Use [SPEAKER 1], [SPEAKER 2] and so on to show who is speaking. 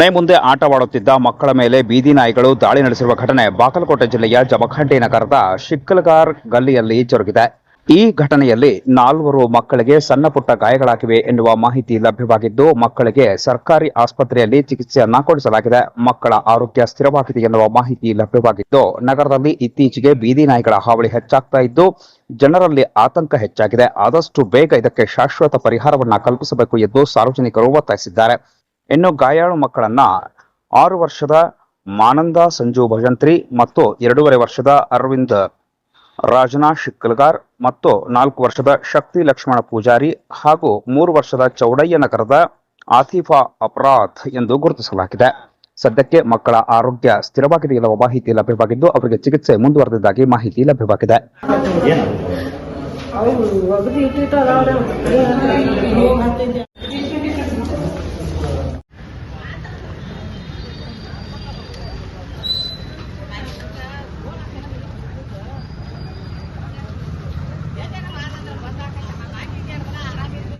[SPEAKER 1] ಮನೆ ಮುಂದೆ ಆಟವಾಡುತ್ತಿದ್ದ ಮಕ್ಕಳ ಮೇಲೆ ಬೀದಿ ನಾಯಿಗಳು ದಾಳಿ ನಡೆಸಿರುವ ಘಟನೆ ಬಾಗಲಕೋಟೆ ಜಿಲ್ಲೆಯ ಜಮಖಂಡಿ ನಗರದ ಶಿಕ್ಕಲಗಾರ್ ಗಲ್ಲಿಯಲ್ಲಿ ಜರುಗಿದೆ. ಈ ಘಟನೆಯಲ್ಲಿ 4 ಮಕ್ಕಳಿಗೆ ಸಣ್ಣ ಪುಟ್ಟ ಗಾಯಗಳಾಗಿವೆ ಎನ್ನುವ ಮಾಹಿತಿ ಲಭ್ಯವಾಗಿದ್ದು, ಮಕ್ಕಳಿಗೆ ಸರ್ಕಾರಿ ಆಸ್ಪತ್ರೆಯಲ್ಲಿ ಚಿಕಿತ್ಸೆಯನ್ನ ಕೊಡಿಸಲಾಗಿದೆ. ಮಕ್ಕಳ ಆರೋಗ್ಯ ಸ್ಥಿರವಾಗಿದೆ ಎನ್ನುವ ಮಾಹಿತಿ ಲಭ್ಯವಾಗಿದ್ದು, ನಗರದಲ್ಲಿ ಇತ್ತೀಚೆಗೆ ಬೀದಿ ನಾಯಿಗಳ ಹಾವಳಿ ಹೆಚ್ಚಾಗ್ತಾ ಇದ್ದು, ಜನರಲ್ಲಿ ಆತಂಕ ಹೆಚ್ಚಾಗಿದೆ. ಆದಷ್ಟು ಬೇಗ ಇದಕ್ಕೆ ಶಾಶ್ವತ ಪರಿಹಾರವನ್ನ ಕಲ್ಪಿಸಬೇಕು ಎಂದು ಸಾರ್ವಜನಿಕರು ಒತ್ತಾಯಿಸಿದ್ದಾರೆ. ಇನ್ನು ಗಾಯಾಳು ಮಕ್ಕಳನ್ನ 6 ವರ್ಷದ ಮಾನಂದ ಸಂಜು ಭಜಂತ್ರಿ ಮತ್ತು 2.5 ವರ್ಷದ ಅರವಿಂದ್ ರಾಜನಾ ಶಿಕ್ಕಲ್ಗಾರ್ ಮತ್ತು 4 ವರ್ಷದ ಶಕ್ತಿ ಲಕ್ಷ್ಮಣ ಪೂಜಾರಿ ಹಾಗೂ 3 ವರ್ಷದ ಚೌಡಯ್ಯ ನಗರದ ಆತಿಫಾ ಅಪರಾಧ್ ಎಂದು ಗುರುತಿಸಲಾಗಿದೆ. ಸದ್ಯಕ್ಕೆ ಮಕ್ಕಳ ಆರೋಗ್ಯ ಸ್ಥಿರವಾಗಿದೆ ಎನ್ನುವ ಮಾಹಿತಿ ಲಭ್ಯವಾಗಿದ್ದು, ಅವರಿಗೆ ಚಿಕಿತ್ಸೆ ಮುಂದುವರೆದಿದ್ದಾಗಿ ಮಾಹಿತಿ ಲಭ್ಯವಾಗಿದೆ.